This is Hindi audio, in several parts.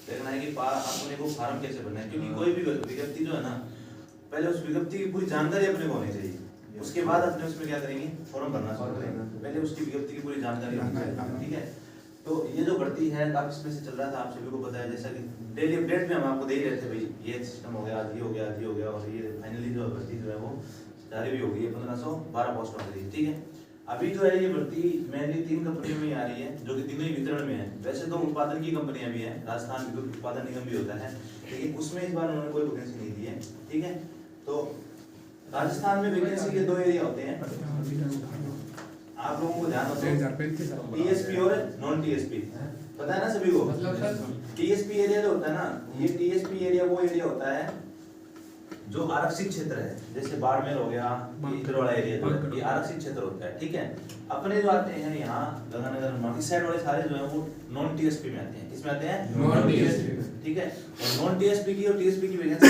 देखना है कि अपने को फार्म कैसे भरना है, क्योंकि कोई भी विज्ञप्ति जो है ना, पहले उस विज्ञप्ति की पूरी जानकारी अपने को होनी चाहिए, उसके बाद अपने उसमें क्या करेंगे, फॉर्म भरना शुरू करेंगे। पहले उसकी विज्ञप्ति की पूरी जानकारी होनी चाहिए, ठीक है। तो ये जो भर्ती है अब इसमें से चल रहा था, आप सभी को पता है, जैसा कि डेली अपडेट में हम आपको दे ही रहे थे भाई ये सिस्टम हो गया, आज ये हो गया, आज ये हो गया, और ये फाइनली जो भर्ती जो है वो जारी भी हो गई है, 1512 पोस्ट हो गई, ठीक है। अभी जो है ये भर्ती मेनली 3 कंपनियों में आ रही है, जो कि तीनों ही वितरण में है। वैसे तो उत्पादन की कंपनियां भी हैं, राजस्थान विद्युत उत्पादन निगम भी होता है, लेकिन उसमें इस बार उन्होंने कोई वैकेंसी नहीं दी है, ठीक है। तो राजस्थान में वैकेंसी के 2 एरिया होते हैं, आप लोगों को ध्यान रखो, टीएसपी और नॉन टीएसपी, पता है ना सभी को। टीएसपी एरिया जो होता है ना, ये टीएसपी एरिया वो एरिया होता है जो आरक्षित क्षेत्र है, जैसे बाड़मेर हो गया, इधर वाला एरिया जो है ये आरक्षित क्षेत्र होता है, ठीक है। अपने जो आते हैं यहाँ गंगानगर इस साइड वाले सारे जो है वो नॉन टीएसपी में आते हैं, किसमें आते हैं, नॉन टीएसपी, ठीक है। और नॉन टीएसपी की और टीएसपी की वैकेंसी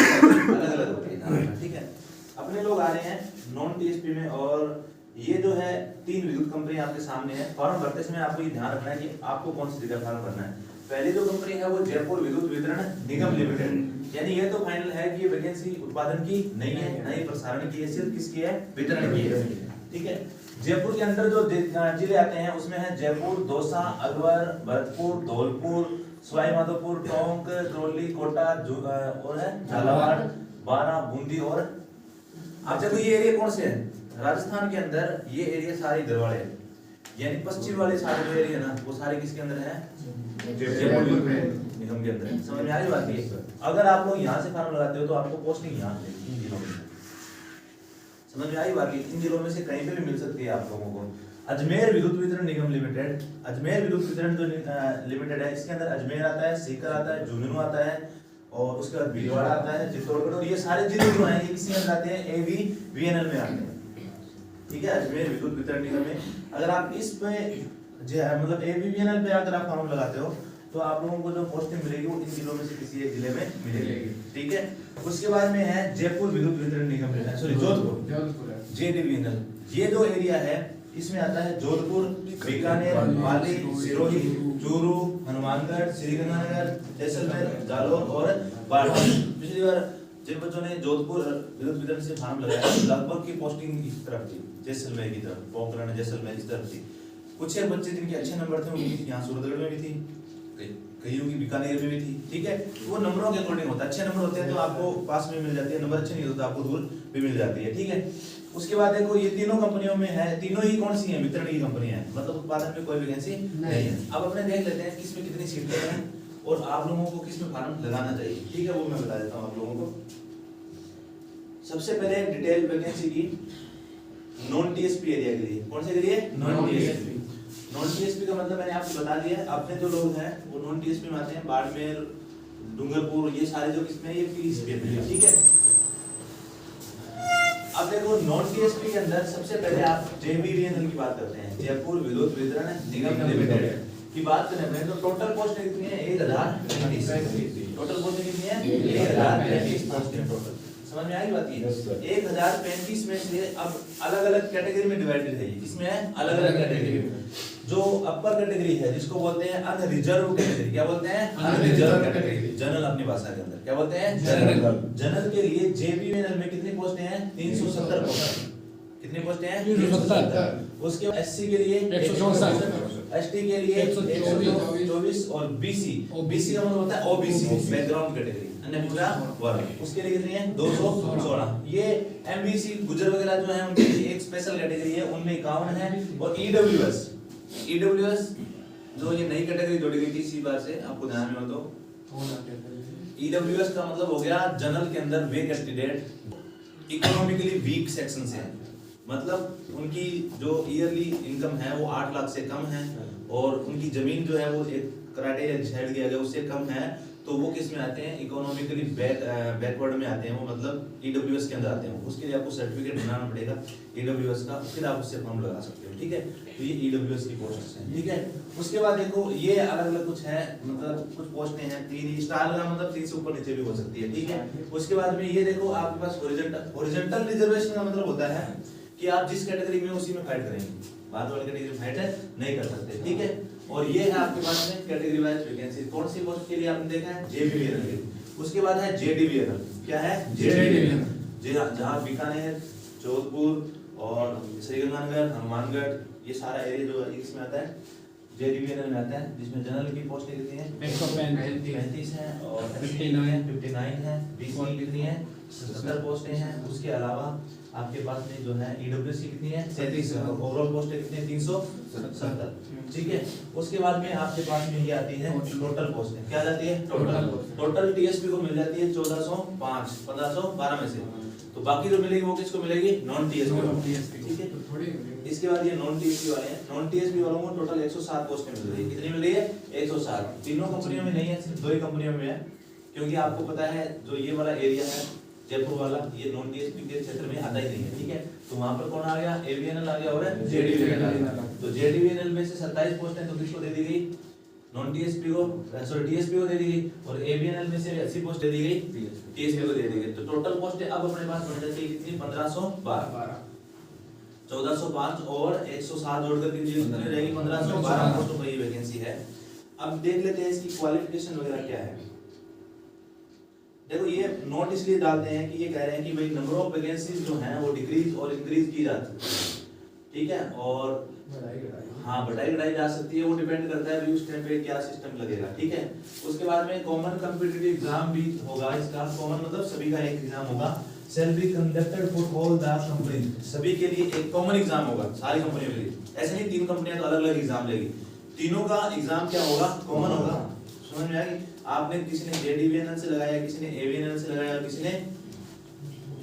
अलग अलग होती है, ठीक है। अपने लोग आ रहे हैं नॉन टीएसपी में, और ये जो है 3 विद्युत कंपनी आपके सामने है। फॉर्म भरते समय आपको ये ध्यान रखना है कि आपको कौन सी जगह फॉर्म भरना है। पहली जो कंपनी है वो जयपुर विद्युत वितरण निगम लिमिटेड, यानी ये तो फाइनल है कि ये वैकेंसी उत्पादन की नहीं है, नहीं प्रसारण की है, सिर्फ किसकी है, वितरण की है, ठीक है। जयपुर के अंदर जो जिले आते हैं उसमें है जयपुर, दौसा, अलवर, भरतपुर, धौलपुर, सवाई माधोपुर, टोंक, करौली, कोटा और है झालावाड़, बारा, बूंदी। और अब देखो ये एरिया कौन से है, राजस्थान के अंदर ये एरिया सारे इधर वाले हैं, यानी पश्चिम वाले सारे जो एरिया ना वो सारे किसके अंदर है, जयपुर निगम के अंदर। समझ में आ रही बात है। अगर आप लोग यहाँ से फॉर्म लगाते हो तो आपको पोस्टिंग यहाँ मिलेगी इन जिलों में, समझ में आई बात है। इन जिलों में से कहीं पे भी मिल सकती है आप लोगों को। अजमेर विद्युत वितरण निगम लिमिटेड, अजमेर विद्युत वितरण जो लिमिटेड है, इसके अंदर अजमेर आता है, सीकर आता है, झुंझुनू आता है, और उसके बाद भीलवाड़ा आता है, चित्तौड़गढ़, और ये सारे जिले जो हैं ये किसी में आते हैं, AVVNL में आते हैं, ठीक है, अजमेर विद्युत वितरण निगम में। अगर आप इस पे मतलब AVVNL पे अगर आप फॉर्म लगाते हो तो आप लोगों को जो पोस्टिंग मिलेगी वो इन जिलों में से किसी एक जिले में मिलेगी, ठीक है। उसके बाद में है जयपुर विद्युत वितरण निगम, सॉरी जोधपुर, JDVNL। ये जो एरिया है इसमें आता है जोधपुर, बीकानेर, पाली, सिरोही, चूरू, हनुमानगढ़, श्रीगंगानगर, जैसलमेर, जालौर और बाढ़। पिछली बार जिन बच्चों ने जोधपुर विद्युत वितरण से फॉर्म लगाया लगभग की पोस्टिंग इस तरफ थी, जैसलमेर की तरफ, पोखरण, जैसलमेर इस तरफ थी। कुछ एक बच्चे जिनके अच्छे नंबर थे उनकी यहाँ सूरतगढ़ में भी थी, कईयों की बीकानेर में भी थी, ठीक है। वो नंबरों के अकॉर्डिंग होता है, अच्छे नंबर होते हैं तो आपको पास में मिल जाती है, नंबर अच्छे नहीं होते तो आपको दूर भी मिल जाती है, ठीक है। उसके बाद देखो ये तीनों कंपनियों में है, तीनों ही कौन सी हैं, वितरण की कंपनियां हैं, मतलब उत्पादन में कोई वैकेंसी नहीं है। अब अपने देख लेते हैं किसमें कितनी सीटें हैं और आप लोगों को किसमें फॉर्म लगाना चाहिए, ठीक है, वो मैं बता देता हूँ आप लोगों को। सबसे पहले डिटेल वैकेंसी की नॉन टीएसपी एरिया के लिए, कौन से के लिए, नॉन टीएसपी। नॉन टीएसपी का मतलब मैंने आपको बता दिया, अपने जो लोग हैं वो नॉन टीएसपी में आते हैं, बाड़मेर, डूंगरपुर, ये सारे जो किसमें, ये टीएसपी में, ठीक है। अब देखो नॉन टीएसपी के अंदर सबसे पहले आप JVVNL की बात करते हैं, जयपुर विद्युत वितरण निगम लिमिटेड की बात करें तो टोटल पोस्ट कितनी है, 1035। टोटल पोस्ट कितनी है, 1035 पोस्ट है टोटल। समझ में आई बात है। 1035 में से अब अलग अलग कैटेगरी में डिवाइडेड है, इसमें है अलग अलग कैटेगरी में। जो अपर कैटेगरी है जिसको बोलते हैं अनरिजर्व कैटेगरी, क्या बोलते हैं, अनरिजर्व कैटेगरी, जनरल अपनी भाषा के अंदर क्या बोलते हैं, जनरल। जनरल के लिए JVVNL में कितनी पोस्टें हैं, 370 पोस्ट। कितनी पोस्टें हैं, 370। उसके बाद SC के लिए 164, ST के लिए 124 और BC का मतलब होता है OBC, बैकग्राउंड कैटेगरी, अन्य पिछड़ा वर्ग, उसके लिए कितनी है, 216। ये MBC गुजर वगैरह जो है उनके लिए एक स्पेशल कैटेगरी है, उनमें 51 है। और EWS जो ये नई कैटेगरी जोड़ी गई थी इसी बार से, आपको ध्यान में हो तो EWS का मतलब हो गया जनरल के अंदर वे कैंडिडेट इकोनॉमिकली वीक सेक्शन से, मतलब उनकी जो ईयरली इनकम है वो 8 लाख से कम है और उनकी जमीन जो है वो एक क्राइटेरिया डिसाइड किया गया उससे कम है, तो वो किस में आते हैं, इकोनॉमिकली बैकवर्ड में आते हैं, वो मतलब EWS के अंदर आते हैं। उसके लिए आपको सर्टिफिकेट बनाना पड़ेगा EWS का, फिर आप उससे फॉर्म लगा सकते हो, ठीक है। तो ये EWS की पोस्ट है, ठीक है। उसके बाद देखो ये अलग अलग कुछ है, मतलब कुछ पोस्टें हैं 3 स्टार का मतलब 3 से ऊपर नीचे भी हो सकती है, ठीक है। उसके बाद में ये देखो आपके पास हॉरिजॉन्टल रिजर्वेशन का मतलब होता है कि आप जिस कैटेगरी में उसी में फाइट करेंगे, बाद वाली कैटेगरी में फाइट नहीं कर सकते, ठीक है। और ये है आपके पास में कैटेगरी वाइज वैकेंसी। कौन सी पोस्ट के लिए आपने देखा है? जेबीवीएनएल। उसके बाद है जेडीवीएनएल। क्या है? जेडीवीएनएल। जहाँ बीकानेर, जोधपुर और श्रीगंगानगर, हनुमानगढ़, ये सारा एरिया जो है इसमें आता है, जेडीवीएनएल में आता है, जिसमें जनरल की पोस्ट कितनी है? 135 है और 59 है, बीसी कितनी है? 70 पोस्टें हैं। उसके अलावा आपके पास में जो है ईडब्ल्यूएस की कितनी है? 37 है। ओवरऑल पोस्टें कितनी है? 370। ठीक है। उसके बाद में आपके पास में ये आती है टोटल पोस्टें। क्या जाती है? टोटल टीएसपी को मिल जाती है 1405, 1512 में से। तो बाकी जो मिलेगी वो किसको मिलेगी? Non TSP. ठीक है। इसके बाद ये नॉन टीएसपी वाले हैं। नॉन टीएसपी वालों को टोटल 107 पोस्टें मिल रही है। कितनी मिल रही है? 107। तीनों कंपनियों में नहीं है, सिर्फ दो ही कंपनियों में है। क्योंकि आपको पता है जो ये वाला एरिया है जयपुर वाला, ये नॉन टीएसपी के क्षेत्र में आता ही नहीं है। ठीक है। तो वहां पर कौन आ गया? एवीएनएल आ गया और जेडीवीएनएल आ गया। तो जेडीवीएनएल में से 27 पोस्टें तो किसको दे दी गई? नॉन टीएसपी को, सॉरी टीएसपी को दे दी गई। और एवीएनएल में से 80 पोस्ट दे दी गई टीएसपी को दे दी गई। तो टोटल पोस्टें अब अपने पास बन जाती है कितनी? 1512। 1405 और 107 जोड़कर कितनी हो जाएगी? 1512 पोस्टों पर ये वैकेंसी है। अब देख लेते हैं इसकी क्वालिफिकेशन वगैरह क्या है। देखो ये नोट इसलिए डालते हैं कि ये कह रहे हैं कि भाई नंबर ऑफ वैकेंसीज जो हैं वो डिक्रीज और इंक्रीज की जाती है। ठीक है। और बढ़ाई घटाई जा सकती है, वो डिपेंड करता है उस टाइम पे क्या सिस्टम लगेगा। ठीक है। उसके बाद में कॉमन कॉम्पिटिटिव एग्जाम भी होगा इसका। कॉमन मतलब सभी का एक एग्जाम होगा। Shall be conducted for all the company. सभी के लिए एक कॉमन एग्जाम होगा, सारी कंपनियों के लिए। ऐसे नहीं तीन कंपनियां तो अलग अलग एग्जाम लेगी, तीनों का एग्जाम क्या होगा? कॉमन होगा। समझ में आएगी? आपने किसी ने जेडीवीएनएल से लगाया, किसी ने एवीएनएल से लगाया, किसी ने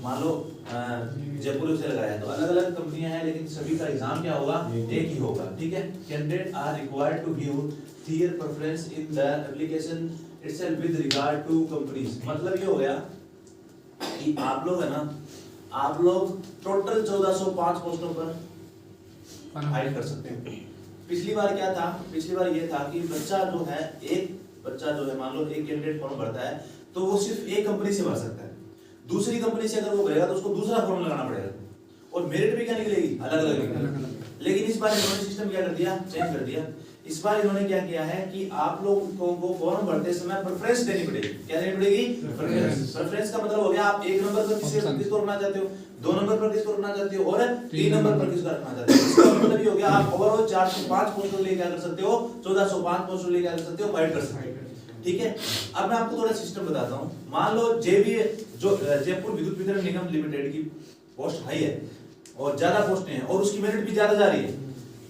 मान लो जयपुर से लगाया, तो अलग अलग कंपनियां हैं लेकिन सभी का एग्जाम क्या होगा? एक ही होगा। ठीक है। Candidate are required to give clear preference in the application itself with regard to companies. मतलब ये हो गया कि आप लोग है ना, आप लोग टोटल 1405 पोस्टों पर फाइल कर सकते हैं। पिछली बार क्या था? पिछली बार ये था कि बच्चा जो है, एक बच्चा जो है मान लो एक कैंडिडेट फॉर्म भरता है तो वो सिर्फ एक कंपनी से भर सकता है। दूसरी कंपनी से अगर वो भरेगा तो उसको दूसरा फॉर्म लगाना पड़ेगा और मेरिट भी क्या निकलेगी? अलग अलग निकलेगी। लेकिन इस बार इन्होंने सिस्टम क्या कर दिया? चेंज कर दिया। इस बार इन्होंने क्या किया है कि आप लोगों को फॉर्म भरते समय प्रेफरेंस देनी पड़ेगी। क्या देनी पड़ेगी? प्रेफरेंस का मतलब हो गया आप एक नंबर पर किसको रखना चाहते हो, दो नंबर पर किसको रखना चाहते हो और तीन नंबर पर किसको रखना चाहते हो। इसका मतलब ये हो गया आप ओवरऑल 405 पोस्ट ले क्या कर सकते हो? 1405 पोस्ट ले क्या कर सकते हो? फाइट कर सकते हो। ठीक है। अब मैं आपको थोड़ा सिस्टम बताता हूँ। मान लो जेबी जो जयपुर विद्युत वितरण निगम लिमिटेड की पोस्ट हाई है और ज्यादा पोस्टें हैं और उसकी मेरिट भी ज्यादा जा रही है,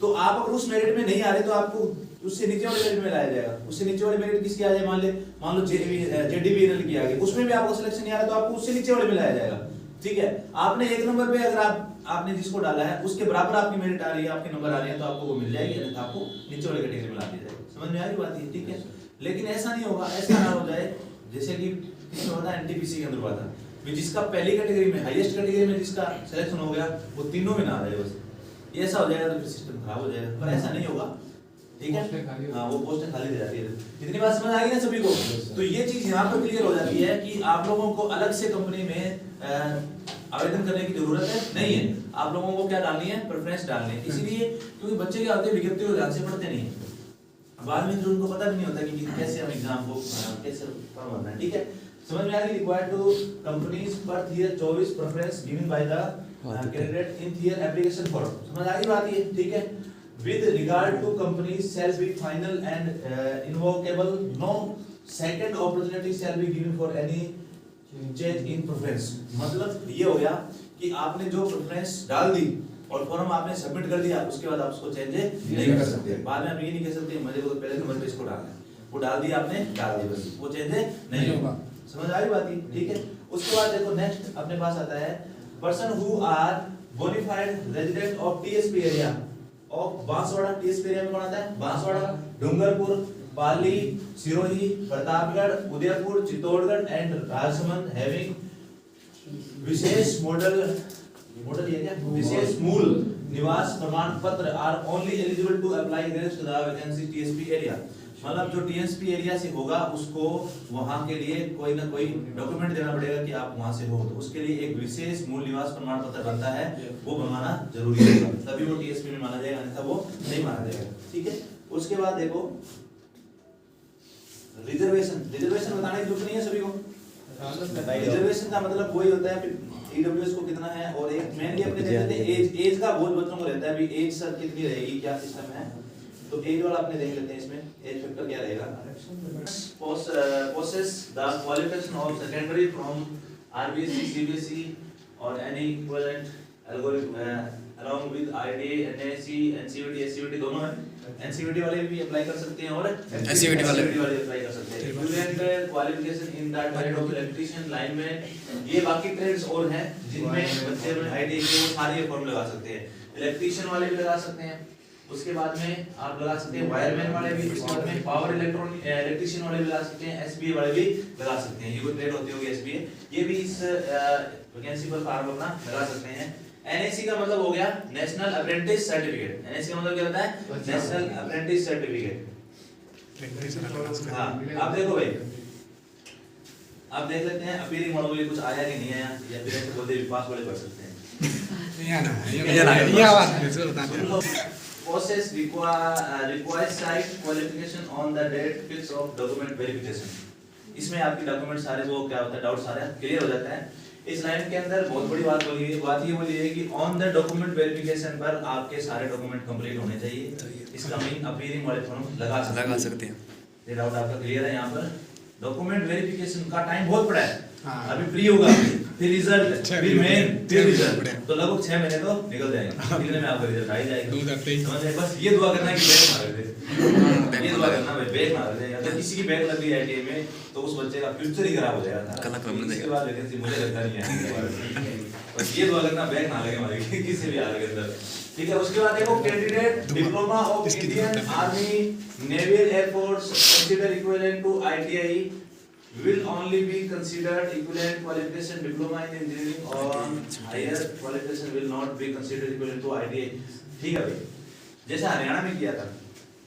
तो आप अगर उस मेरिट में नहीं आ रहे तो आपको उससे नीचे वाले मेरिट में लाया जाएगा। उससे नीचे वाले मेरिट किसकी आ जाए? मान लो जेडीवीएनएल की आ गई, उसमें भी आपको सिलेक्शन नहीं आ रहा तो आपको उससे नीचे वाले में लाया जाएगा। ठीक है। आपने एक नंबर पे अगर आपने जिसको डाला है उसके बराबर आपकी मेरिट आ रही है, आपके नंबर आ रहे हैं तो आपको वो मिल जाएगी, अन्यथा आपको नीचे वाले कैटेगरी में ला दिया जाएगा। समझ में आ रही बात है? ठीक है। लेकिन ऐसा नहीं होगा, ऐसा ना हो जाए जैसे कि किसमें होता है? एनटीपीसी के अंदर हुआ था, जिसका पहली कैटेगरी में, हाईएस्ट कैटेगरी में जिसका सिलेक्शन हो गया वो तीनों में ना आ जाए, बस ये ऐसा हो जाएगा तो फिर सिस्टम खराब हो जाएगा। पर ऐसा नहीं होगा। ठीक है। हाँ, वो पोस्टें खाली रह जाती है। इतनी बात समझ आ गई ना सभी को? तो ये चीज यहाँ पर क्लियर हो जाती है कि आप लोगों को अलग से कंपनी में आवेदन करने की जरूरत है नहीं है। आप लोगों को क्या डालनी है? प्रेफरेंस डालनी है। इसीलिए क्योंकि बच्चे क्या होते हैं, विज्ञप्ति को ध्यान से पढ़ते नहीं है, बाद में उनको पता भी नहीं होता कि कैसे हम एग्जाम को कैसे फॉर्म भरना है। ठीक है। समझ में आ गई? Required to companies per year 24 preference given by the candidate in year application form. समझ आ गई बात ये? ठीक है। with regard to companies shall be final and invocable, no second opportunity shall be given for any change in preference। मतलब ये हो गया कि आपने जो प्रेफरेंस डाल दी और फॉर्म आपने सबमिट कर दिया, उसके बाद आप उसको चेंज नहीं कर सकते। बाद में आप ये नहीं कह सकते मुझे तो पहले नंबर पे इसको डालना है, वो डाल दिया आपने, डाल दिया, बस वो चेंज नहीं होगा। समझ आ रही बात? ठीक है। उसके बाद देखो नेक्स्ट अपने पास आता है person who are bona fide resident of TSP area of Banswara. TSP area में कौन आता है? बांसवाड़ा, डूंगरपुर, पाली, सिरोही, प्रतापगढ़, उदयपुर, चित्तौड़गढ़ एंड राजसमंद हैविंग विशेष मॉडल एरिया, विशेष मूल निवास प्रमाण पत्र are only eligible to apply against the vacancy TSP area. मतलब जो टीएसपी एरिया से होगा उसको वहां के लिए कोई ना कोई डॉक्यूमेंट देना पड़ेगा कि आप वहां से हो, तो उसके लिए एक विशेष मूल निवास प्रमाण पत्र बनता है, वो बनवाना जरूरी होगा, तभी वो टीएसपी में माना जाएगा, अन्यथा वो नहीं माना जाएगा। ठीक है। उसके बाद देखो रिजर्वेशन बताने की जरूरत नहीं है सभी को। रिजर्वेशन का मतलब वही होता है ईडब्ल्यूएस को कितना है, और एक मेनली अपने देखते हैं एज का बहुत बच्चों को रहता है अभी एज सर कितनी रहेगी, क्या सिस्टम है, तो एज वाला अपने देख लेते हैं। इसमें एज फैक्टर क्या रहेगा, possess the qualification of secondary from RBSc CBSE or any equivalent algorithm along with IDA NAC NCVT SCVT दोनों है, NCVT वाले भी अप्लाई कर सकते हैं और SCVT वाले अप्लाई कर सकते हैं। equivalent qualification in the trade of electrician lineman, ये बाकी ट्रेड्स और हैं जिनमें बच्चे में IDA के वो सारे फॉर्म लगा सकते हैं। इलेक्ट्रीशियन वाले भी लगा सकते हैं, उसके बाद में आप लगा सकते हैं वायरमैन वाले भी, उसके बाद में पावर इलेक्ट्रॉनिक इलेक्ट्रीशियन वाले भी लगा सकते हैं, एसबीए वाले भी लगा सकते हैं। ये कोई ट्रेड होती होगी एसबीए, ये भी इस वैकेंसी पर फॉर्म अपना लगा सकते हैं। एनएससी का मतलब हो गया नेशनल अप्रेंटिस सर्टिफिकेट। एनएससी का मतलब क्या होता है, नेशनल अप्रेंटिस सर्टिफिकेट। हाँ आप देखो भाई, आप देख लेते हैं अपीयरिंग मोड में कुछ आया कि नहीं आया, या फिर ऐसे बोलते विपास वाले पढ़ सकते हैं। Process requires site qualification on the date fix of document verification। इसमें आपकी डॉक्यूमेंट सारे वो क्या होता है, डाउट सारे क्लियर हो जाता है। इस लाइन के अंदर बहुत बड़ी बात बोली है, बात ये बोली है कि ऑन द डॉक्यूमेंट वेरिफिकेशन पर आपके सारे डॉक्यूमेंट कंप्लीट होने चाहिए। इसका मीन अपीयरिंग वाले फॉर्म लगा सकते हैं। ये डाउट आपका क्लियर है। यहाँ पर डॉक्यूमेंट वेरिफिकेशन का टाइम बहुत बड़ा है। अभी प्री होगा, फिर रिजल्ट, फिर मेन, फिर रिजल्ट, तो लगभग 6 महीने तो निकल जाएंगे। इतने में आपका रिजल्ट आ ही जाएगा। बस ये दुआ करना कि बैक ना लग जाए, ये दुआ करना भाई बैक ना लग जाए। अगर किसी की बैक लग गई आईटीआई में तो उस बच्चे का फ्यूचर ही खराब हो जाएगा। इसके बाद वैकेंसी मुझे लगता नहीं है, बस ये दुआ करना बैक ना लगे हमारे किसी भी हाल के अंदर, ठीक है। उसके बाद देखो candidate diploma of Indian army naval air force consider equivalent to ITI will only be considered equivalent qualification diploma in engineering or higher qualification will not be considered equivalent to ITI। ठीक है भाई, जैसे हरियाणा में किया था,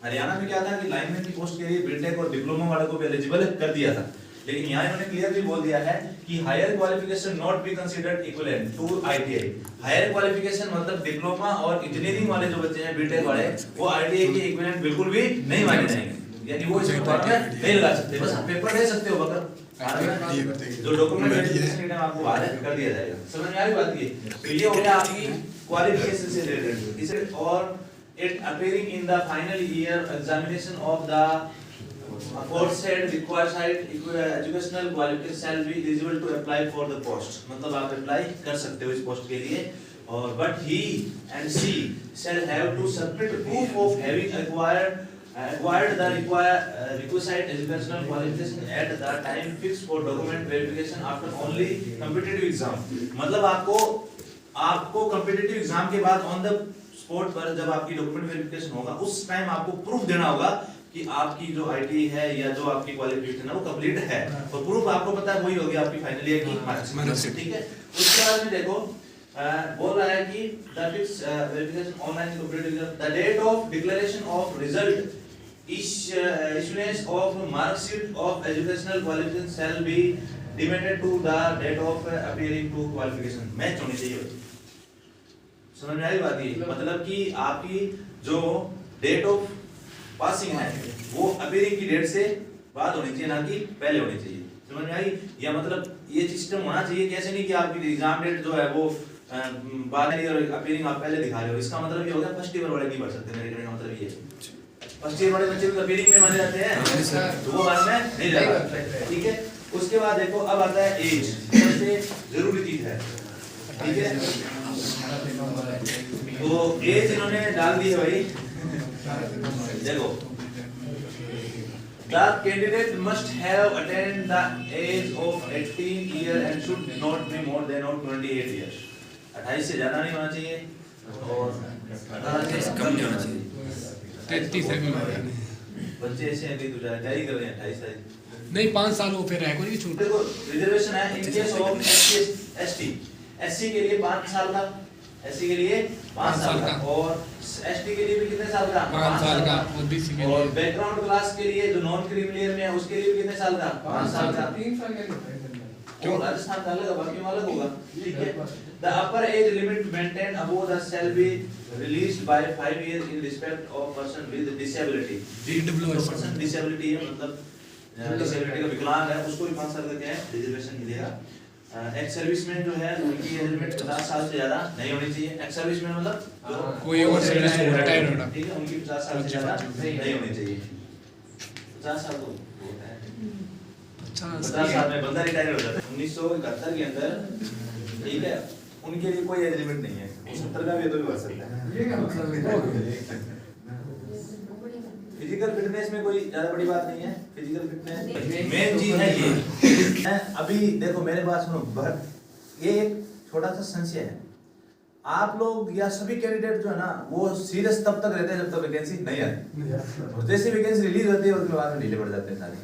हरियाणा में क्या था कि लाइनमैन की पोस्ट के लिए बीटेक और डिप्लोमा वाले को भी एलिजिबल कर दिया था, लेकिन यहाँ इन्होंने क्लियरली बोल दिया है कि higher qualification not be considered equivalent to ITI. Higher qualification मतलब डिप्लोमा और इंजीनियरिंग वाले जो बच्चे हैं बीटेक वाले, वो आईटीआई के इक्विवेलेंट बिल्कुल भी नहीं माने जाएंगे, यानी वो इसमें नहीं लगा सकते। बस आप पेपर दे सकते हो बकर, जो डॉक्यूमेंट वेरिफिकेशन का आपको वादा कर दिया जाएगा। समझ में आ रही बात ये? तो ये हो गया आपकी क्वालिफिकेशन से रिलेटेड। इसे और it appearing in the final year examination of the aforesaid required educational qualification shall be eligible to apply for the post। मतलब आप अप्लाई कर सकते हो इस पोस्ट के लिए, और but he and she shall have to submit proof of having acquired the requisite educational qualification at the time fixed for document verification after only competitive exam। मतलब आपको competitive exam के बाद on the spot पर जब आपकी document verification होगा, उस टाइम आपको proof देना होगा कि आपकी जो आईटी है या जो आपकी क्वालिफिकेशन है वो कंप्लीट है, तो प्रूफ आपको पता है वही होगी आपकी फाइनल ईयर की मार्कशीट, ठीक है। उसके बाद में देखो बोल रहा है कि the fix verification online complete the date of declaration of result issuance of marksheet of educational qualification shall be limited to the date of appearing to qualification। Match होनी चाहिए, समझ में आई बात? ये मतलब कि आपकी जो डेट ऑफ पासिंग है वो अपीयरिंग की डेट से बाद होनी चाहिए, ना कि पहले होनी चाहिए। समझ में आई? या मतलब ये सिस्टम होना चाहिए, कैसे नहीं कि आपकी एग्जाम डेट जो है वो बाद में और अपीयरिंग आप पहले दिखा रहे हो। इसका मतलब ये हो गया फर्स्ट ईयर वाले नहीं पढ़ सकते, मेरे कहने का मतलब ये है। फर्स्ट ईयर वाले बच्चे भी अपीयरिंग में माने जाते हैं, तो वो बाद में नहीं जाता, ठीक है। उसके बाद देखो अब आता है एज, सबसे जरूरी चीज है, ठीक है। तो एज इन्होंने डाल दी है भाई, देखो the candidate must have attained the age of 18 years and should not be more than 28 years। 28 से ज्यादा नहीं होना चाहिए और 18 से कम नहीं होना चाहिए। 33 से भी बच्चे ऐसे हैं कि तू जा तैयारी कर रहे हैं 28 साल नहीं 5 साल वो फिर है कोई छूट। देखो रिजर्वेशन है इन केस ऑफ एसटी, एससी के लिए 5 साल का, एससी के लिए 5 साल का, और एसटी के लिए भी कितने साल का? 5 साल का, और बीसी के लिए, और बैकग्राउंड क्लास के लिए जो नॉन क्रीमिलियर में है उसके लिए भी कितने साल का? 5 साल का। 3 साल का क्यों राजस्थान का अलग है, बाकी में अलग होगा, ठीक है। The upper age limit maintain above the shall be released by 5 years in respect of person with disability. DWS person disability है मतलब डिसेबिलिटी का विकलांग है, उसको भी 5 साल का क्या है रिजर्वेशन मिलेगा। एक्स सर्विसमैन जो है उनकी एज लिमिट 50 साल से ज्यादा नहीं होनी चाहिए। एक्स सर्विसमैन मतलब कोई और सर्विस हो रिटायर होना, ठीक है, उनकी 50 साल से ज्यादा नहीं होनी चाहिए। 50 साल तो बहुत है, 50 साल में बंदा रिटायर हो जाता है। 1971 के अंदर ठीक है, उनके लिए कोई एज लिमिट नहीं है, वो 70 का भी तो भर सकता है। ये क्या मतलब है? फिजिकल फिटनेस में कोई ज्यादा बड़ी बात नहीं है। फिजिकल फिटनेस मेन चीज है ये। अभी देखो मेरे पास सुनो, ये एक छोटा सा संशय है, आप लोग या सभी कैंडिडेट जो है ना वो सीरियस तब तक रहते हैं जब तक वैकेंसी नहीं आती। जैसे वैकेंसी रिलीज होती है उसके बाद में ढीले पड़ जाते हैं सारे।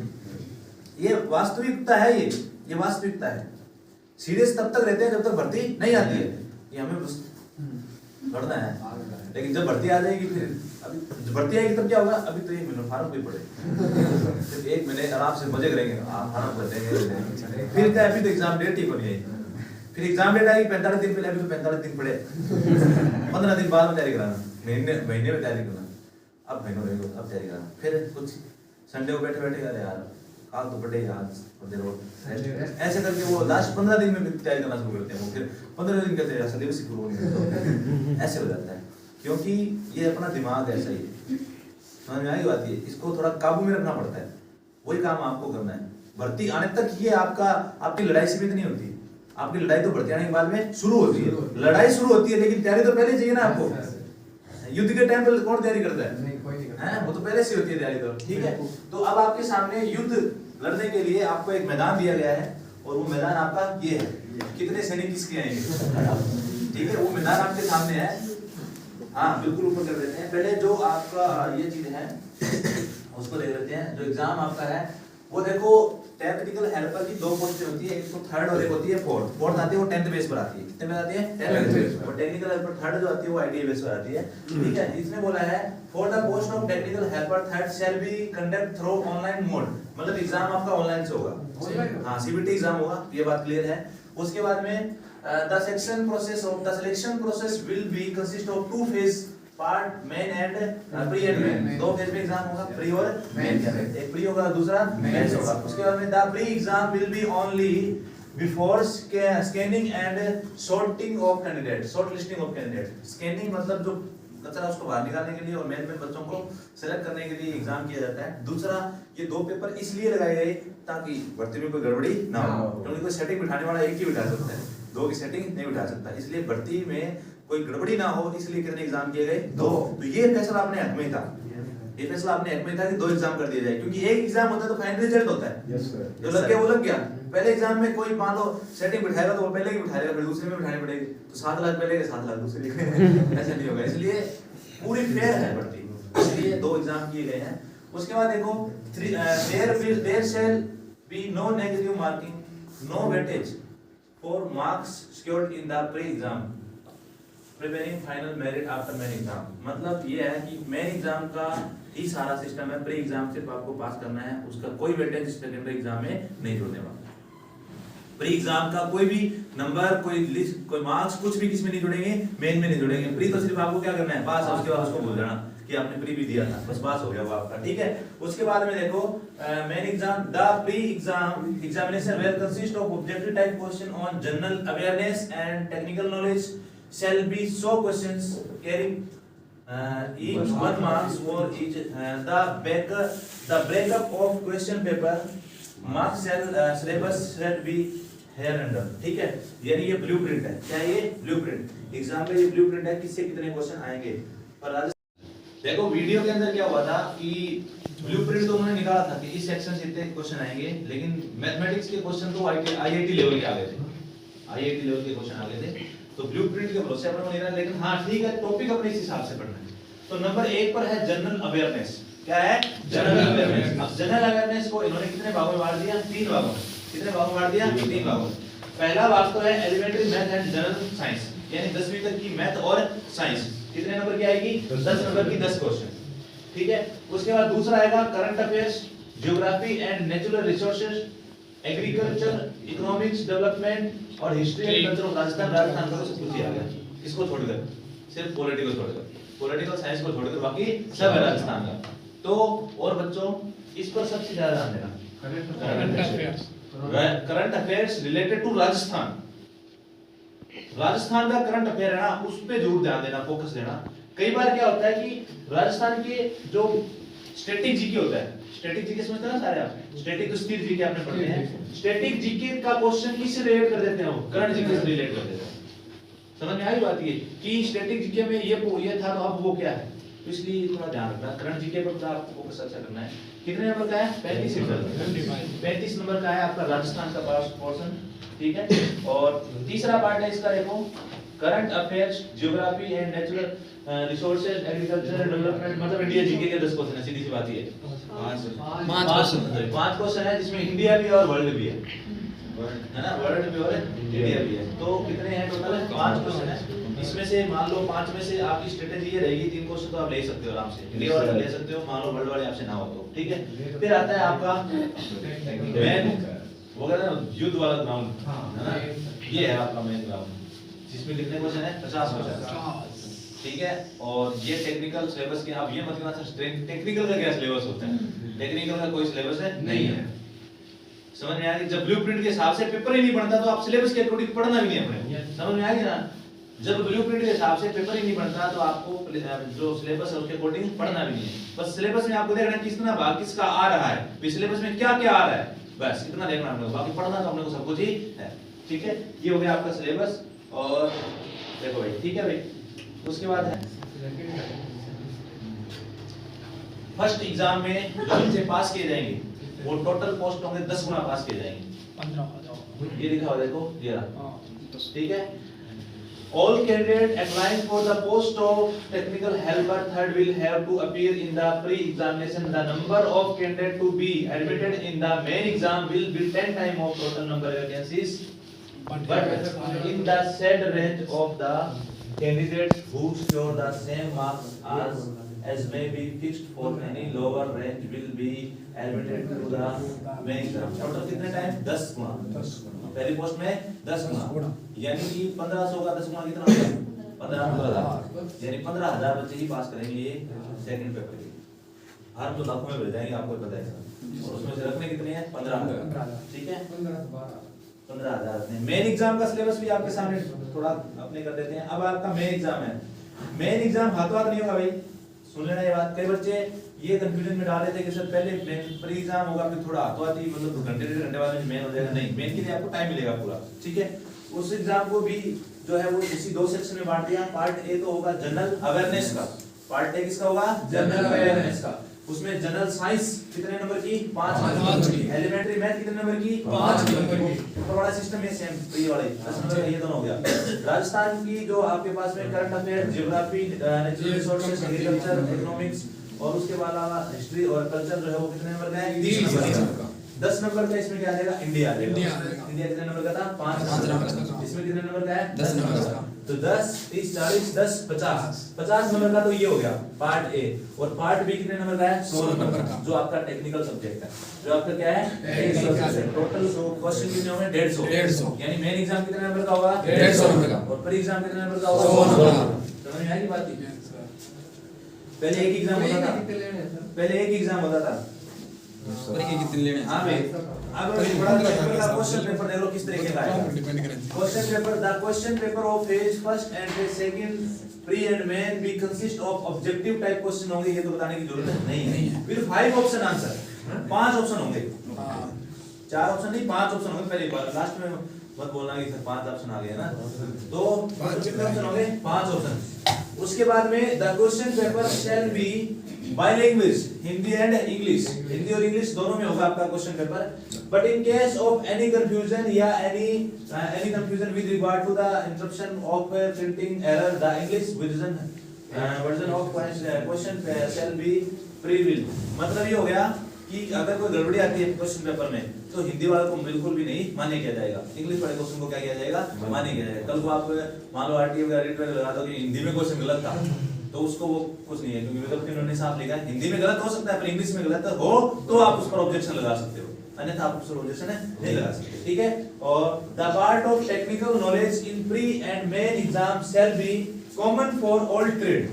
ये वास्तविकता है, ये वास्तविकता है। सीरियस तब तक रहते हैं जब तक भर्ती नहीं आती है, ये हमें बढ़ना है। लेकिन जब भर्ती आ जाएगी, फिर अभी जब भर्ती आएगी तब क्या होगा, अभी तो 1 महीना फार्म कोई पड़े, फिर 1 महीने आराम से मजे करेंगे, फार्म भर देंगे, फिर क्या अभी तो एग्जाम डेट ही नहीं आई, फिर एग्जाम डेट आएगी 45 दिन पहले, अभी तो 45 दिन पड़े, 15 दिन बाद में तैयारी कराना, महीने में तैयारी करना, अब महीनों रहेगा अब तैयारी कराना, फिर कुछ संडे को बैठे बैठे अरे यार काल तो पड़े आज ऐसे करके वो लास्ट 15 दिन में तैयारी करना शुरू करते हैं। वो फिर 15 दिन कहते हैं सिलेबस ही पूरा नहीं होता, ऐसे हो जाता है। क्योंकि ये अपना दिमाग ऐसा ही है, समझ में आई बात है, इसको थोड़ा काबू में रखना पड़ता है। वही काम आपको करना है। भर्ती आने तक ये आपकी लड़ाई सीमित नहीं होती, आपकी लड़ाई तो भर्ती आने के बाद में शुरू होती है। लड़ाई शुरू होती है लेकिन तैयारी तो पहले चाहिए ना आपको। युद्ध के टाइम पे कौन तैयारी करता है? वो तो पहले से होती है तैयारी तो, ठीक है। तो अब आपके सामने युद्ध लड़ने के लिए आपको एक मैदान दिया गया है, और वो मैदान आपका ये है, कितने सैनिक किसके आएंगे, ठीक है, वो मैदान आपके सामने है। हाँ बिल्कुल ऊपर कर देते हैं। पहले जो आपका ये चीज है उसको देख लेते हैं। जो एग्जाम आपका है वो देखो, टेक्निकल हेल्पर की 2 पोस्टें होती है, एक तो 3rd और एक होती है 4th। 4th आती है वो 10th बेस पर आती है। कितने में आती है? 10th बेस पर। और टेक्निकल हेल्पर 3rd जो आती है वो आईटीआई बेस पर आती है, ठीक है। इसने बोला है for the post of technical helper 3rd shall be conduct through online mode, मतलब एग्जाम आपका ऑनलाइन से होगा। हाँ सीबीटी एग्जाम होगा, ये बात क्लियर है। उसके बाद में the selection process will be consist of 2 phase part, main and pre and main। 2 phase में एग्जाम होगा, प्री और मेन। एक प्री होगा दूसरा मेन होगा। उसके बाद में the pre exam will be only before scanning and sorting of candidates, short listing of candidates। scanning मतलब जो कचरा उसको बाहर निकालने के लिए, और मेन में बच्चों को सेलेक्ट करने के लिए एग्जाम किया जाता है। दूसरा ये 2 पेपर इसलिए लगाए गए ताकि भर्ती में कोई गड़बड़ी ना हो, क्योंकि कोई सेटिंग बिठाने वाला एक ही बिठा सकता है, 2 की सेटिंग नहीं बिठा सकता। इसलिए भर्ती में कोई गड़बड़ी ना हो, इसलिए कितने एग्जाम किए गए? 2। तो ये फैसला अपने हक में था, ये फैसला अपने हक में था कि 2 एग्जाम कर दिए जाए, क्योंकि एक एग्जाम होता है तो फाइनल रिजल्ट होता है। जो लग गया वो लग गया। पहले एग्जाम में कोई मान लो सेटिंग बिठाएगा तो वो पहले ही बिठाएगा, फिर दूसरे में बिठानी पड़ेगी, तो 7 लाख पहले के 7 लाख दूसरे ऐसे नहीं होगा। इसलिए पूरी फेयर है भर्ती, इसलिए 2 एग्जाम किए गए हैं। उसके बाद देखो there shall be no negative marking, no weightage for marks scored in the pre exam preparing final merit after main exam. मतलब ये है कि मेन एग्जाम का ही सारा सिस्टम है, प्री एग्जाम सिर्फ आपको पास करना है, उसका कोई वेटेज सेकेंडरी एग्जाम में नहीं जोड़ने वाला। प्री एग्जाम का कोई भी नंबर, कोई लिस्ट, कोई मार्क्स, कुछ भी किसमें नहीं जुड़ेंगे, मेन में नहीं जुड़ेंगे। प्री तो सिर्फ आपको क्या करना है, पास है, उसके बाद उसको भूल जाना कि आपने प्री भी दिया था, बस पास हो गया वो आपका, ठीक है। उसके बाद में देखो main exam, the pre exam examination will consist of objective type question on general awareness and technical knowledge shall be so questions carrying each 1 marks for each the breakup of question paper marks shall syllabus shall be here under, ठीक है। यानी ये ब्लूप्रिंट है। क्या ये ब्लूप्रिंट एग्जाम का ये ब्लूप्रिंट है, किससे कितने क्वेश्चन आएंगे। पर देखो वीडियो के अंदर क्या हुआ था कि ब्लूप्रिंट तो उन्होंने निकाला था कि इस सेक्शन से इतने क्वेश्चन आएंगे, लेकिन मैथमेटिक्स के क्वेश्चन तो आईआईटी लेवल के आ गए थे, आईआईटी लेवल के क्वेश्चन आ गए थे। तो ब्लूप्रिंट के भरोसे अपन नहीं रहा, लेकिन हाँ ठीक है टॉपिक अपने इस हिसाब से पढ़ना है। तो नंबर 1 पर है जनरल अवेयरनेस। क्या है? General awareness. अब जनरल अवेयरनेस को इन्होंने कितने भागों में बांट दिया? 3 भागों में। कितने भागों में बांट दिया? 3 भागों में। पहला भाग तो है elementary math and general science, यानी 10वीं तक की मैथ और साइंस। कितने नंबर की आएगी? 10 नंबर की 10 क्वेश्चन, ठीक है। उसके बाद दूसरा आएगा current affairs, geography and natural resources, agriculture, economics, development और history and culture of Rajasthan, Rajasthan का सब कुछ दिया गया, इसको छोड़कर, सिर्फ पॉलिटिकल छोड़कर, पॉलिटिकल साइंस को छोड़कर बाकी सब है राजस्थान का। तो और बच्चों इस पर सबसे ज्यादा ध्यान देना, current affairs related to Rajasthan, Rajasthan का करंट अफेयर है ना, उस पे जरूर ध्यान देना, फोकस देना। कई बार क्या होता है कि राजस्थान के जो स्टैटिक जीके होता है, स्टैटिक जीके समझते हैं ना सारे आप, स्टैटिक तो स्थिर जीके आपने पढ़े हैं, स्टैटिक जीके का क्वेश्चन किससे रिलेट कर देते हैं, वो करंट जीके से रिलेट कर देते हैं। समझ में आई बात ये कि स्टैटिक जीके में ये था तो अब वो क्या है, तो इसलिए थोड़ा ध्यान रखना, करंट जीके पर आपको फोकस अच्छा करना है। कितने नंबर का है? 35 नंबर, 35 नंबर का है आपका राजस्थान का पोर्शन, ठीक है। और तीसरा पार्ट है इसका, देखो current affairs, geography and natural resources, agriculture development, मतलब इंडिया जीके के 10 क्वेश्चन है, सीधी सी बात ये है। 5 क्वेश्चन है जिसमें इंडिया भी और वर्ल्ड भी है ना, वर्ल्ड भी और इंडिया भी है। तो कितने हैं टोटल? 5 क्वेश्चन है। इसमें से मान लो 5 में से आपकी स्ट्रेटजी ये रहेगी, 3 क्वेश्चन तो आप ले सकते हो आराम से, इंडिया वाला ले सकते हो, मान लो वर्ल्ड वाले आपसे ना हो तो, ठीक है। फिर आता है आपका मेन, वो कहते हैं युद्ध वाला ग्राउंड, है ना, ये है आपका मेन ग्राउंड, जिसमें कितने क्वेश्चन है? 50 क्वेश्चन, ठीक है। और ये टेक्निकल सिलेबस के, आप ये मत कहना सर टेक्निकल का क्या सिलेबस होता है, टेक्निकल का कोई सिलेबस है नहीं है। समझ में आ गई? जब ब्लूप्रिंट के हिसाब से पेपर ही नहीं बनता तो आप सिलेबस के अकॉर्डिंग पढ़ना भी नहीं अपने, समझ में आ गई ना। जब ब्लूप्रिंट के हिसाब से पेपर ही नहीं बनता तो आपको जो सिलेबस है उसके अकॉर्डिंग पढ़ना भी नहीं है। बस सिलेबस में आपको देखना कितना भाग किसका आ रहा है, सिलेबस में क्या क्या आ रहा है, बस इतना देखना आपने को, बाकी पढ़ना तो अपने को सब कुछ ही है, ठीक है। ये हो गया आपका सिलेबस। और देखो भाई, ठीक है भाई, उसके बाद है फर्स्ट एग्जाम में जो बच्चे पास किए जाएंगे वो टोटल पोस्ट होंगे 10 गुना पास किए जाएंगे, 15। ये लिखा हुआ देखो, ये रहा, ठीक है। All candidates applying for the post of technical helper third will have to appear in the pre-examination. The number of candidates to be admitted in the main exam will be 10 times of total number of vacancies, but in the said range of the candidates who score the same marks as may be fixed for any lower range will be admitted to the main exam. Total कितने टाइम? 10 गुना, पहली पोस्ट में 10 गुना, यानी कि 1500 का 10 गुना कितना होगा? 15,000, यानी 15,000 बच्चे ही पास करेंगे ये सेकंड पेपर के। हर तो लाखों में भर जाएंगे, आपको पता है, और उसमें से रखने कितने हैं? 15,000, ठीक है, 15,000 रखने। मेन एग्जाम का सिलेबस भी आपके सामने थोड़ा अपने कर देते हैं। अब आपका मेन एग्जाम है, मेन एग्जाम हाथों हाथ नहीं होगा भाई, सुन लेना ये बात। कई बच्चे ये कंफ्यूजन में डाल देते हैं कि सर पहले प्री एग्जाम होगा फिर थोड़ा हाथों हाथ ही, मतलब घंटे 1.5 घंटे बाद में मेन हो जाएगा, नहीं, मेन के लिए आपको टाइम मिलेगा पूरा, ठीक है। उस एग्जाम को भी जो है वो इसी 2 सेक्शन में बांट दिया। पार्ट ए तो होगा जनरल अवेयरनेस का, पार्ट ए किसका होगा? जनरल अवेयरनेस का। उसमें जनरल साइंस कितने नंबर की? 5 की। एलिमेंट्री मैथ कितने नंबर की? 5 की। ऊपर वाला सिस्टम ये सेम प्री वाले 10 नंबर का, ये दोनों हो गया। राजस्थान की जो आपके पास में current affair, geography, natural resources, agriculture, economics और उसके अलावा हिस्ट्री और कल्चर जो है वो कितने नंबर का है? 30 नंबर का। 10 नंबर का इसमें क्या आ जाएगा? इंडिया आ जाएगा। इंडिया कितने नंबर का था? 5 नंबर का। इसमें कितने नंबर का है? 10 नंबर का। तो 10 30 40 10 50 नंबर का तो ये हो गया पार्ट ए। और पार्ट बी कितने नंबर का है? 100 नंबर का, जो आपका टेक्निकल सब्जेक्ट है, जो आपका क्या है? Technical subject. टोटल क्वेश्चन कितने होंगे? 150, यानी मेन एग्जाम कितने नंबर का होगा? 150 नंबर का, और प्री एग्जाम कितने नंबर का होगा? 100 नंबर का। समझ में आई बात? पहले एक एग्जाम होता था, पहले एक एग्जाम होता था, कितने लेने? हां भाई, अब बड़ा क्वेश्चन पेपर देख लो किस तरीके का है। Question paper, the question paper of phase first and phase second pre and main भी consist of objective type question होंगे, ये तो बताने की जरूरत नहीं है। विद 5 ऑप्शन आंसर, 5 ऑप्शन होंगे, 4 ऑप्शन नहीं 5 ऑप्शन होंगे। पहले बार लास्ट में मत बोलना कि सर 5 ऑप्शन आ गए ना, तो कितने ऑप्शन होंगे? 5 ऑप्शन। उसके बाद में the question paper shall be bilingual, Hindi and English, Hindi और इंग्लिश दोनों में होगा आपका question paper. But in case of any confusion या any confusion with regard to the interruption of printing error, the English version of question shall be prevail. मतलब ये हो गया कि अगर कोई गड़बड़ी आती है क्वेश्चन पेपर में तो हिंदी वाले को बिल्कुल भी नहीं मान्य किया जाएगा, इंग्लिश वाले क्वेश्चन को क्या किया जाएगा? मान्य किया जाएगा। कल को आप मान लो आरटीए वगैरह रेट वगैरह लगा दो कि हिंदी में क्वेश्चन गलत था, तो उसको वो कुछ नहीं है, क्योंकि विकल्प उन्होंने साफ लिखा है हिंदी में गलत हो सकता है पर इंग्लिश में गलत हो तो आप उस पर ऑब्जेक्शन लगा सकते हो। अन्यथा आप सुपरपोजिशन नहीं लगा सकते, ठीक है। और the part of technical knowledge in pre and main exam shall be common for all trade.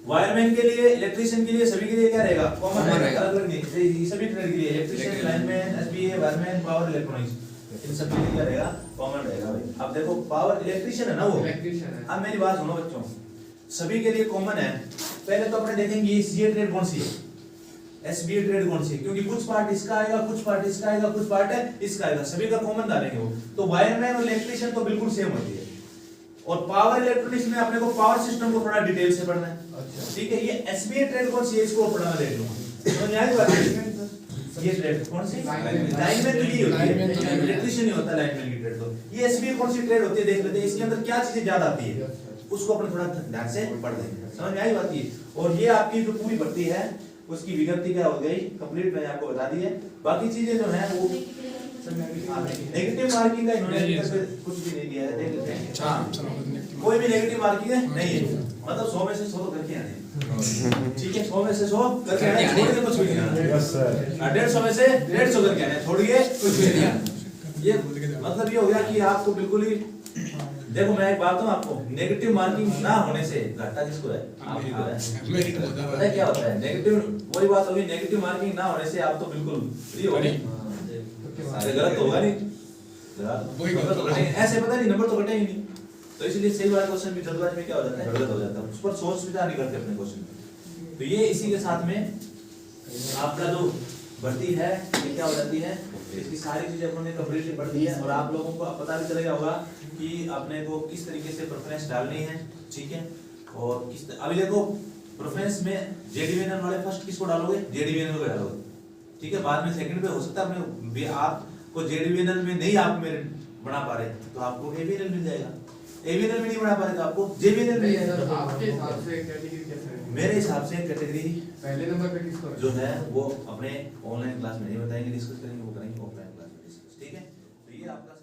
Wireman के लिए, इलेक्ट्रीशियन के लिए, सभी के लिए क्या रहेगा? कॉमन रहेगा, अलग नहीं, सभी ट्रेड के लिए, electrician, lineman, SBA, wireman, power, electronics, इन सब के लिए क्या रहेगा? कॉमन रहेगा भाई। अब देखो पावर इलेक्ट्रीशियन है ना वो, अब मेरी बात सुनो बच्चों, सभी के लिए कॉमन है। पहले तो अपने देखेंगे सीए ट्रेड कौन सी है, एसबीए ट्रेड कौन सी है, क्योंकि कुछ पार्ट इसका आएगा, कुछ पार्ट इसका आएगा, कुछ पार्ट है इसका आएगा, सभी का कॉमन डालेंगे वो। तो वायरमैन और इलेक्ट्रीशियन तो बिल्कुल सेम होती है। और पावर इलेक्ट्रॉनिक्स में अपने को पावर सिस्टम को थोड़ा डिटेल से पढ़ना है, ठीक है। ये एसबीए ट्रेड कौन सी है, इसको पढ़ना देख लो, समझ आई बात? ये ट्रेड कौन सी? लाइनमैन तो ये होती है, इलेक्ट्रीशियन ही होता है लाइनमैन की ट्रेड। तो ये एसबीए कौन सी ट्रेड होती है देख लेते हैं, इसके अंदर क्या चीजें ज्यादा आती है, उसको अपन थोड़ा ध्यान से पढ़ लेंगे, समझ में आई बात ये। और ये आपकी जो पूरी भर्ती है उसकी विज्ञप्ति क्या हो गई कंप्लीट, मैंने आपको बता दी है। बाकी चीजें जो है वो नेगेटिव मार्किंग का इन्होंने अभी तक कुछ भी नहीं दिया है, देख लेते हैं। हाँ, कोई भी नेगेटिव मार्किंग नहीं है, मतलब 100 में से 100 तो करके आने, ठीक है। 100 में से 100 करके आने, छोड़ के कुछ भी नहीं आना। Yes sir. 150 में से 150 करके आने, छोड़ के कुछ भी नहीं आना। ये मतलब ये हो गया कि आपको बिल्कुल ही, देखो मैं एक बात बताऊं आपको, नेगेटिव मार्किंग ना होने से घाटा किसको है? आप ही को है। पता है क्या होता है नेगेटिव, वही बात होगी, नेगेटिव मार्किंग ना होने से आप तो बिल्कुल फ्री हो गए, सारे गलत होगा नहीं, गलत होगा नहीं, ऐसे पता नहीं नंबर तो कटे ही नहीं। तो इसलिए सही वाला क्वेश्चन भी जल्दबाजी में क्या हो जाता है, गलत हो जाता है, उस पर सोच विचार नहीं करते अपने क्वेश्चन। तो ये इसी के साथ में आपका जो भर्ती है ये क्या हो जाती है, इसकी सारी चीजें अपने कंप्लीटली पढ़ दी है। और आप लोगों को पता भी चलेगा होगा कि अपने को किस तरीके से प्रेफरेंस डालनी है, ठीक है। और किस अभी देखो प्रेफरेंस में जेडीवीएनएल वाले फर्स्ट किसको डालोगे? जेडीवीएनएल को डालोगे, ठीक है। बाद में सेकंड पे हो सकता है अपने आपको जेडीवीएनएल में नहीं आप मेरिट बना पा रहे तो आपको एवीएनएल मिल जाएगा, एवीएनएल में नहीं बना पा रहे तो आपको जेवीएनएल मिल जाएगा। आपके हिसाब से कैटेगरी कैसे है? मेरे हिसाब से कैटेगरी पहले नंबर पे किसको जो है वो अपने ऑनलाइन क्लास में नहीं बताएंगे, डिस्कस करेंगे, वो करेंगे ऑफलाइन क्लास में डिस्कस, ठीक है। तो ये आपका